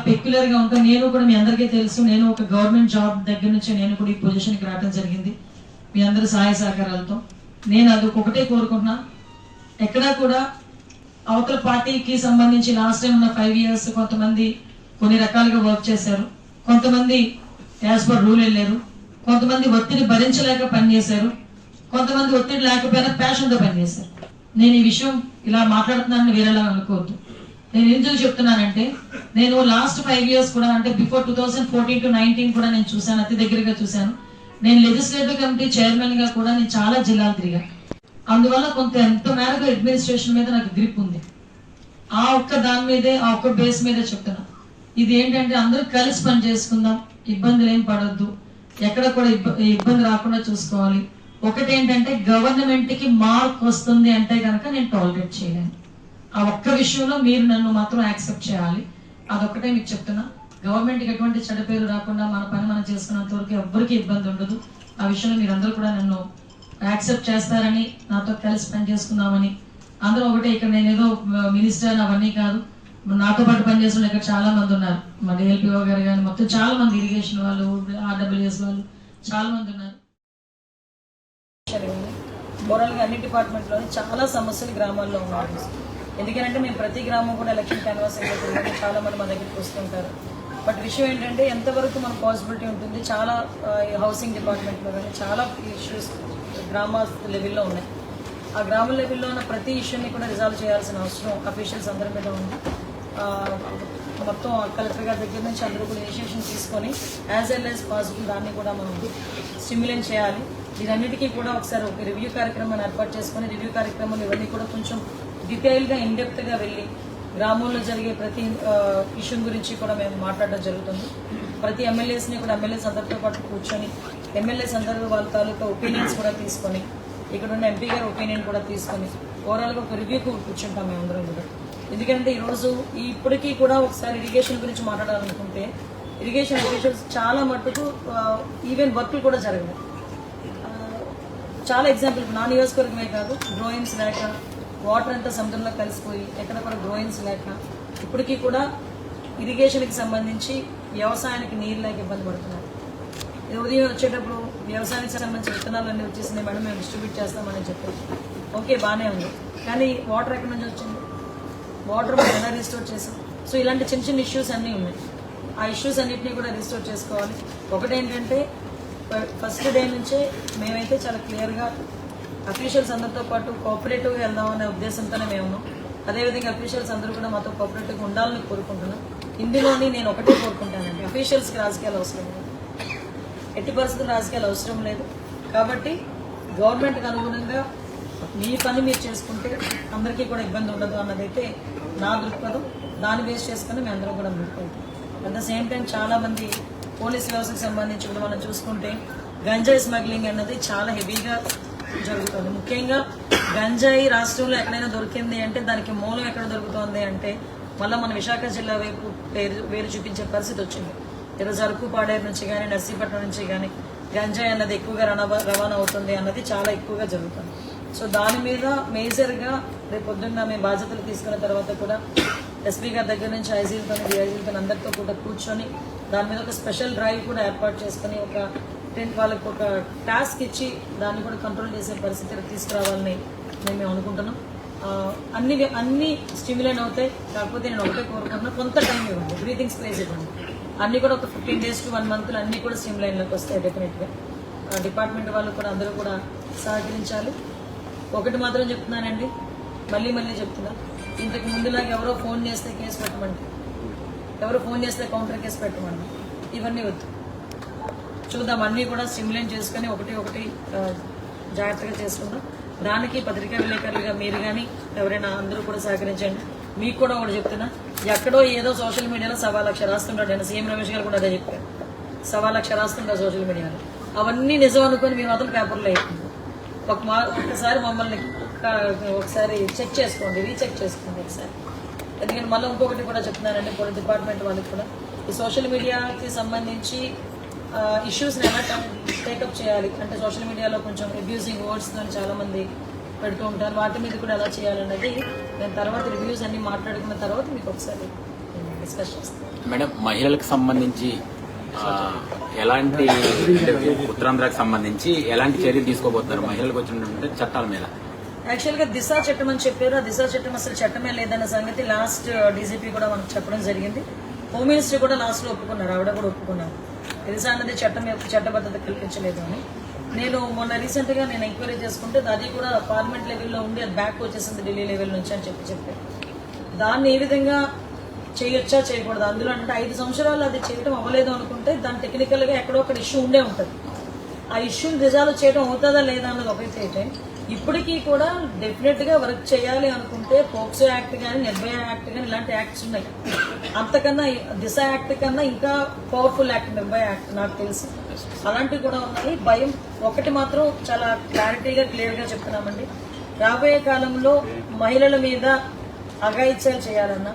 Peculiar గా ఉంటాను. నేను కూడా మీ అందరికీ తెలుసు, నేను ఒక గవర్నమెంట్ జాబ్ దగ్గర నుంచి నేను కూడా ఈ పొజిషన్కి రావడం జరిగింది మీ అందరి సహాయ సహకారాలతో. నేను అది ఒకటే కోరుకుంటున్నా, ఎక్కడా కూడా అవతల పార్టీకి సంబంధించి లాస్ట్ టైం ఉన్న 5 years కొంతమంది కొన్ని రకాలుగా వర్క్ చేశారు, కొంతమంది యాజ్ పర్ రూల్ వెళ్ళారు, కొంతమంది ఒత్తిడి భరించలేక పనిచేశారు, కొంతమంది ఒత్తిడి లేకపోయినా ప్యాషన్తో పనిచేశారు. నేను ఈ విషయం ఇలా మాట్లాడుతున్నానని వేరేలా అనుకోవద్దు. నేను ఎందుకు చెప్తున్నానంటే, నేను లాస్ట్ 5 years కూడా, అంటే బిఫోర్ 2014 to 19 కూడా నేను చూశాను, అతి దగ్గరగా చూశాను. నేను లెజిస్లేటివ్ కమిటీ చైర్మన్ గా కూడా నేను చాలా జిల్లాలు తిరిగా. అందువల్ల ఎంత మేరకు అడ్మినిస్ట్రేషన్ మీద నాకు గ్రిప్ ఉంది. ఆ ఒక్క దాని మీదే, ఆ ఒక్క బేస్ మీదే చెప్తున్నా. ఇది ఏంటంటే అందరూ కలిసి పని చేసుకుందాం, ఇబ్బందులు ఏం పడొద్దు, ఎక్కడ కూడా ఇబ్బంది రాకుండా చూసుకోవాలి. ఒకటేంటంటే గవర్నమెంట్ కి మార్క్ వస్తుంది అంటే కనుక నేను టాలరేట్ చేయలేను. ఆ ఒక్క విషయంలో మీరు నన్ను మాత్రం యాక్సెప్ట్ చేయాలి. అదొక్కటే మీకు చెప్తున్నా. గవర్నమెంట్ కి ఎటువంటి చెడ్డ పేరు రాకుండా మన పని మనం చేసుకున్నంత వరకు ఎవ్వరికి ఇబ్బంది ఉండదు. ఆ విషయంలో మీరందరూ కూడా నన్ను యాక్సెప్ట్ చేస్తారని, నాతో కలిసి పని చేసుకుందామని అందరూ ఒకటే. ఇక్కడ నేను ఏదో మినిస్టర్ అవన్నీ కాదు, నాతో పాటు పనిచేస్తున్న ఇక్కడ చాలా మంది ఉన్నారు. మా డిఎల్పిఓ గారు కానీ మొత్తం చాలా మంది, ఇరిగేషన్ వాళ్ళు, ఆర్డబ్ల్యూఎస్ వాళ్ళు చాలా మంది ఉన్నారు. ఓవరాల్గా అన్ని డిపార్ట్మెంట్లోనే చాలా సమస్యలు గ్రామాల్లో ఉన్నాయి. ఎందుకంటే మేము ప్రతి గ్రామం కూడా ఎలక్షన్ క్యాన్వాస్ అయిపోతుంది, చాలా మంది మా దగ్గరికి వస్తుంటారు. బట్ విషయం ఏంటంటే ఎంతవరకు మనకు పాసిబిలిటీ ఉంటుంది, చాలా హౌసింగ్ డిపార్ట్మెంట్లో కానీ చాలా ఇష్యూస్ గ్రామ లెవెల్లో ఉన్నాయి. ఆ గ్రామ లెవెల్లో ఉన్న ప్రతి ఇష్యూని కూడా రిజాల్వ్ చేయాల్సిన అవసరం అఫీషియల్స్ అందరి మీద ఉంది. మొత్తం కలెక్టర్ గారి దగ్గర నుంచి అందరూ కూడా ఇనిషియేషన్ తీసుకొని యాజ్ వెల్ యాజ్ పాసిబుల్ దాన్ని కూడా మనం స్టిమ్యులేట్ చేయాలి. దీనన్నిటికీ కూడా ఒకసారి ఒక రివ్యూ కార్యక్రమాన్ని ఏర్పాటు చేసుకొని, రివ్యూ కార్యక్రమాలు ఇవన్నీ కూడా కొంచెం డీటెయిల్గా ఇన్డెప్త్గా వెళ్ళి గ్రామంలో జరిగే ప్రతి ఇష్యూ గురించి కూడా మేము మాట్లాడడం జరుగుతుంది. ప్రతి ఎమ్మెల్యేస్ని కూడా, ఎమ్మెల్యేస్ అందరితో పాటు కూర్చొని ఎమ్మెల్యేస్ అందరూ వాళ్ళ తాలూకా ఒపీనియన్స్ కూడా తీసుకొని, ఇక్కడ ఉన్న ఎంపీ గారి ఒపీనియన్ కూడా తీసుకొని ఓవరాల్గా ఒక రివ్యూకు కూర్చుంటాం మేము అందరం కూడా. ఎందుకంటే ఈరోజు ఇప్పటికీ కూడా ఒకసారి ఇరిగేషన్ గురించి మాట్లాడాలనుకుంటే ఇరిగేషన్ అఫీషియల్స్ చాలా మట్టుకు ఈవెన్ వర్క్లు కూడా జరగదు. చాలా ఎగ్జాంపుల్ నా నియోజకవర్గమే కాదు, గ్రోయిన్స్ లేక వాటర్ అంతా సముద్రంలో కలిసిపోయి ఎక్కడ కూడా గ్రోయిన్స్ లేక ఇప్పటికీ కూడా ఇరిగేషన్కి సంబంధించి వ్యవసాయానికి నీరు లేక ఇబ్బంది పడుతున్నారు. ఉదయం వచ్చేటప్పుడు వ్యవసాయానికి సంబంధించిన విత్తనాలన్నీ వచ్చేసింది మేడం, మేము డిస్ట్రిబ్యూట్ చేస్తామని చెప్పారు. ఓకే, బాగానే ఉంది, కానీ వాటర్ ఎక్కడి నుంచి వచ్చింది? వాటర్ మనం ఎలా రిస్టోర్ చేసాం? సో ఇలాంటి చిన్న చిన్న ఇష్యూస్ అన్నీ ఉన్నాయి. ఆ ఇష్యూస్ అన్నింటినీ కూడా రిస్టోర్ చేసుకోవాలి. ఒకటేంటంటే ఫస్ట్ డే నుంచే మేమైతే చాలా క్లియర్గా అఫీషియల్స్ అందరితో పాటు కోఆపరేటివ్గా వెళ్దామనే ఉద్దేశంతోనే మేము ఉన్నాం. అదేవిధంగా అఫీషియల్స్ అందరూ కూడా మాతో కోఆపరేటివ్గా ఉండాలని కోరుకుంటున్నాం. ఇందులోని నేను ఒకటే కోరుకుంటానండి, అఫీషియల్స్కి రాజకీయాలు అవసరం లేదు, ఎట్టి పరిస్థితులు రాజకీయాలు అవసరం లేదు. కాబట్టి గవర్నమెంట్కి అనుగుణంగా మీ పని మీరు చేసుకుంటే అందరికీ కూడా ఇబ్బంది ఉండదు అన్నదైతే నా దృక్పథం. దాన్ని బేస్ చేసుకుని మేము అందరం కూడా ముందుకెళ్తాం. అట్ ద సేమ్ టైం చాలామంది పోలీస్ వ్యవస్థకు సంబంధించి కూడా మనం చూసుకుంటే గంజాయి స్మగ్లింగ్ అన్నది చాలా హెవీగా జరుగుతుంది. ముఖ్యంగా గంజాయి రాష్ట్రంలో ఎక్కడైనా దొరికింది అంటే దానికి మూలం ఎక్కడ దొరుకుతుంది అంటే మళ్ళీ మన విశాఖ జిల్లా వైపు వేరు చూపించే పరిస్థితి వచ్చింది. ఈరోజు అరకు పాడేరు నుంచి కానీ నర్సీపట్నం నుంచి కానీ గంజాయి అన్నది ఎక్కువగా రవాణా అవుతుంది అన్నది చాలా ఎక్కువగా జరుగుతుంది. సో దాని మీద మేజర్గా రేపు పొద్దున్న మేము బాధ్యతలు తీసుకున్న తర్వాత కూడా ఎస్పీ గారి దగ్గర నుంచి ఐజీలతో డిఐజీలతో అందరితో కూడా కూర్చొని దాని మీద ఒక స్పెషల్ డ్రైవ్ కూడా ఏర్పాటు చేసుకుని వాళ్ళకి ఒక టాస్క్ ఇచ్చి దాన్ని కూడా కంట్రోల్ చేసే పరిస్థితి తీసుకురావాలని మేము అనుకుంటున్నాం. అన్ని స్టిమ్యులేట్ అవుతాయి. కాకపోతే నేను ఒకటే కోరుకుంటున్నా, కొంత టైం ఇవ్వండి, బ్రీతింగ్ స్పేస్ ఇవ్వండి. అన్నీ కూడా ఒక 15 days to 1 month అన్నీ కూడా స్టిమ్యులేట్లోకి వస్తాయి డెఫినెట్గా. డిపార్ట్మెంట్ వాళ్ళు కూడా అందరూ కూడా సహకరించాలి. ఒకటి మాత్రం చెప్తున్నానండి, మళ్ళీ చెప్తున్నా, ఇంతకు ముందులాగా ఎవరో ఫోన్ చేస్తే కేసు పెట్టమండి, ఎవరో ఫోన్ చేస్తే కౌంటర్ కేసు పెట్టమండి, ఇవన్నీ వద్దు. చూద్దాం, అన్నీ కూడా స్టిమ్యులేట్ చేసుకొని ఒకటి జాగ్రత్తగా చేసుకుందాం. దానికి పత్రికా విలేకరులుగా మీరు కానీ ఎవరైనా అందరూ కూడా సహకరించండి. మీకు కూడా ఒకటి చెప్తున్నా, ఎక్కడో ఏదో సోషల్ మీడియాలో 1,00,000 రాస్తుంటాడు. నేను సీఎం రమేష్ గారు కూడా అదే చెప్పారు, 1,00,000 రాస్తుంటారు సోషల్ మీడియాలో. అవన్నీ నిజం అనుకుని మీరు మాత్రం పేపర్లో అయిపోయింది. ఒకసారి మమ్మల్ని ఒకసారి చెక్ చేసుకోండి, రీచెక్ చేసుకోండి ఒకసారి. ఎందుకంటే మళ్ళీ ఇంకొకటి కూడా చెప్తున్నానండి, పోలీస్ డిపార్ట్మెంట్ వాళ్ళకి కూడా ఈ సోషల్ మీడియాకి సంబంధించి ఇష్యూస్ని ఎలా టేకప్ చేయాలి అంటే సోషల్ మీడియాలో కొంచెం అబ్యూజింగ్ వర్డ్స్తో చాలామంది పెడుతూ ఉంటారు, వాటి మీద కూడా ఎలా చేయాలన్నది నేను తర్వాత రివ్యూస్ అన్ని మాట్లాడుకున్న తర్వాత మీకు ఒకసారి డిస్కస్ చేస్తాం. మేడం, మహిళలకు సంబంధించి ఎలాంటి ఉత్తరాంధ్రకు సంబంధించి ఎలాంటి చర్యలు తీసుకోబోతున్నారు మహిళలకు వచ్చినటువంటి చట్టాల మీద? యాక్చువల్గా దిశ చట్టం అని చెప్పారు. ఆ దిశ చట్టం అసలు చట్టమే లేదన్న సంగతి లాస్ట్ డీజీపీ కూడా మనకు చెప్పడం జరిగింది. హోమ్ మినిస్టర్ కూడా లాస్ట్ లో ఒప్పుకున్నారు, ఆవిడ కూడా ఒప్పుకున్నారు. దిశ అన్నది చట్టబద్ధత కల్పించలేదు అని. నేను మొన్న రీసెంట్ గా నేను ఎంక్వైరీ చేసుకుంటే అది కూడా పార్లమెంట్ లెవెల్లో ఉండి అది బ్యాక్ వచ్చేసింది ఢిల్లీ లెవెల్ నుంచి అని చెప్పారు. దాన్ని ఏ విధంగా చేయొచ్చా చేయకూడదు, అందులో అంటే 5 సంవత్సరాలు అది చేయడం అవ్వలేదు అనుకుంటే దాని టెక్నికల్ గా ఎక్కడో ఒక ఇష్యూ ఉండే ఉంటుంది. ఆ ఇష్యూని రిజాల్వ్ చేయడం అవుతుందా లేదా అన్నది ఒకటైతే ఇప్పటికీ కూడా డెఫినెట్ గా వర్క్ చేయాలి అనుకుంటే పోక్సో యాక్ట్ కానీ నిర్భయ యాక్ట్ కానీ ఇలాంటి యాక్ట్స్ ఉన్నాయి. అంతకన్నా దిశ యాక్ట్ కన్నా ఇంకా పవర్ఫుల్ యాక్ట్ నిర్భయ యాక్ట్ నాకు తెలిసి అలాంటివి కూడా ఉన్నాయి. భయం ఒకటి మాత్రం చాలా క్లారిటీగా క్లియర్ గా చెప్తున్నామండి, రాబోయే కాలంలో మహిళల మీద అఘాయిత్యాలు చేయాలన్నా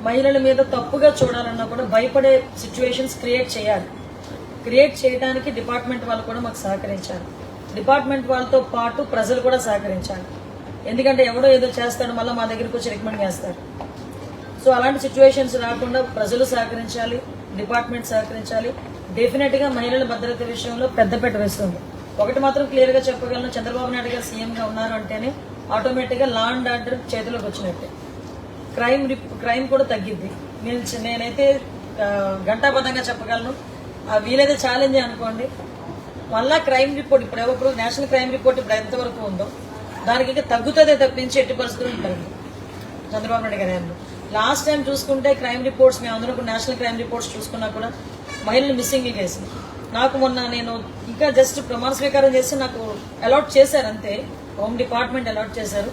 మహిళల మీద తప్పుగా చూడాలన్నా కూడా భయపడే సిచ్యువేషన్స్ క్రియేట్ చేయాలి. క్రియేట్ చేయడానికి డిపార్ట్మెంట్ వాళ్ళు కూడా మాకు సహకరించాలి. డిపార్ట్మెంట్ వాళ్ళతో పాటు ప్రజలు కూడా సహకరించాలి. ఎందుకంటే ఎవడో ఏదో చేస్తాడు మళ్ళీ మా దగ్గరికి వచ్చి రికమెండ్ చేస్తారు. సో అలాంటి సిచ్యువేషన్స్ రాకుండా ప్రజలు సహకరించాలి, డిపార్ట్మెంట్ సహకరించాలి. డెఫినెట్ గా మహిళల భద్రత విషయంలో పెద్దపీట వేస్తుంది. ఒకటి మాత్రం క్లియర్ గా చెప్పగలను, చంద్రబాబు నాయుడు గారు సీఎం గా ఉన్నారు అంటేనే ఆటోమేటిక్ గా లా అండ్ ఆర్డర్ చేతిలోకి వచ్చినట్టే. క్రైమ్ కూడా తగ్గిద్ది. నేనైతే ఘంటాబద్ధంగా చెప్పగలను. వీలైతే ఛాలెంజ్ అనుకోండి, మళ్ళా క్రైమ్ రిపోర్ట్ ఇప్పుడు నేషనల్ క్రైమ్ రిపోర్ట్ ఇప్పుడు ఎంతవరకు ఉందో దానికి ఇంకా తగ్గుతుందే తప్పించి ఎట్టి పరిస్థితులు ఉంటుంది చంద్రబాబు నాయుడు గారు. లాస్ట్ టైం చూసుకుంటే క్రైమ్ రిపోర్ట్స్ మేము అందరూ నేషనల్ క్రైమ్ రిపోర్ట్స్ చూసుకున్నా కూడా మహిళలు మిస్సింగ్ కేసు నాకు మొన్న నేను ఇంకా జస్ట్ ప్రమాణ స్వీకారం చేసి నాకు అలాట్ చేశారు అంతే, హోమ్ డిపార్ట్మెంట్ అలాట్ చేశారు.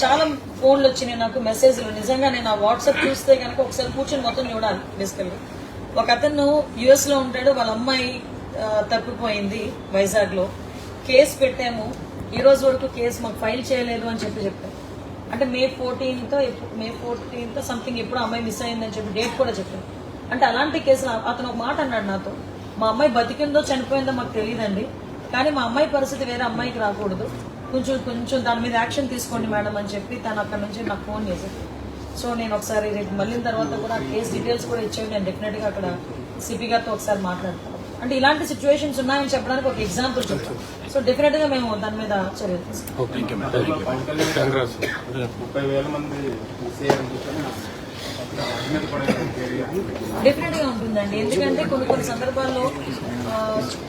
చాలా ఫోన్లు వచ్చినాయి నాకు, మెసేజ్లు. నిజంగా నేను ఆ వాట్సాప్ చూస్తే కనుక ఒకసారి కూర్చొని మొత్తం చూడాలి. బేసికల్గా ఒక అతను యుఎస్ లో ఉంటాడు, వాళ్ళ అమ్మాయి తప్పిపోయింది వైజాగ్ లో, కేసు పెట్టాము, ఈ రోజు వరకు కేసు మాకు ఫైల్ చేయలేదు అని చెప్పారు. అంటే మే 14th సంథింగ్ ఎప్పుడు అమ్మాయి మిస్ అయిందని చెప్పి డేట్ కూడా చెప్పారు. అంటే అలాంటి కేసులు అతను ఒక మాట అన్నాడు నాతో, మా అమ్మాయి బతికిందో చనిపోయిందో మాకు తెలియదండి, కానీ మా అమ్మాయి పరిస్థితి వేరే అమ్మాయికి రాకూడదు, కొంచెం దాని మీద యాక్షన్ తీసుకోండి మేడం అని చెప్పి తను అక్కడ నుంచి నాకు ఫోన్ చేశారు. సో నేను ఒకసారి రేపు మళ్ళీ తర్వాత కూడా కేసు డీటెయిల్స్ కూడా ఇచ్చేవి, నేను డెఫినెట్ గా అక్కడ సిపి గారితో ఒకసారి మాట్లాడతాను. అంటే ఇలాంటి సిచ్యువేషన్స్ ఉన్నాయని చెప్పడానికి ఒక ఎగ్జాంపుల్ చెప్తాను. సో డెఫినెట్ గా మేము దాని మీద చర్యలు తీసుకుంటాం. 30,000 మంది డెఫినెట్ గా ఉంటుందండి. ఎందుకంటే కొన్ని సందర్భాల్లో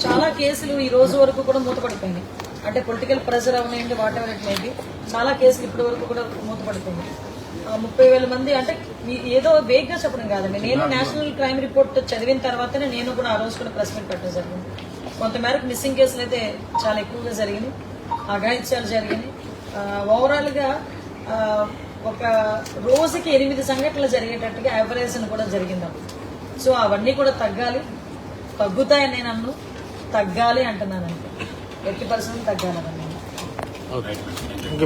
చాలా కేసులు ఈ రోజు వరకు కూడా మూతపడిపోయినాయి. అంటే పొలిటికల్ ప్రెషర్ అవనండి, వాట్ ఎవర్ ఇట్ మేబీ, చాలా కేసులు ఇప్పటి వరకు కూడా మూతపడిపోయినాయి. 30,000 మంది అంటే ఏదో వేగ్గా చెప్పడం కాదండి. నేను నేషనల్ క్రైమ్ రిపోర్ట్ చదివిన తర్వాతనే నేను కూడా ఆ రోజు కూడా ప్రెస్ మీట్ పెట్టడం జరిగింది. కొంతమేరకు మిస్సింగ్ కేసులు అయితే చాలా ఎక్కువగా జరిగినాయి, అఘాయిత్యాలు జరిగినాయి. ఓవరాల్ గా ఒక రోజుకి 8 సంఘటనలు జరిగేటట్టుగా యావరేజ్ కూడా జరిగింది. సో అవన్నీ కూడా తగ్గుతాయని నేను అన్ను, తగ్గాలి అంటున్నానంటే 80% తగ్గాలని.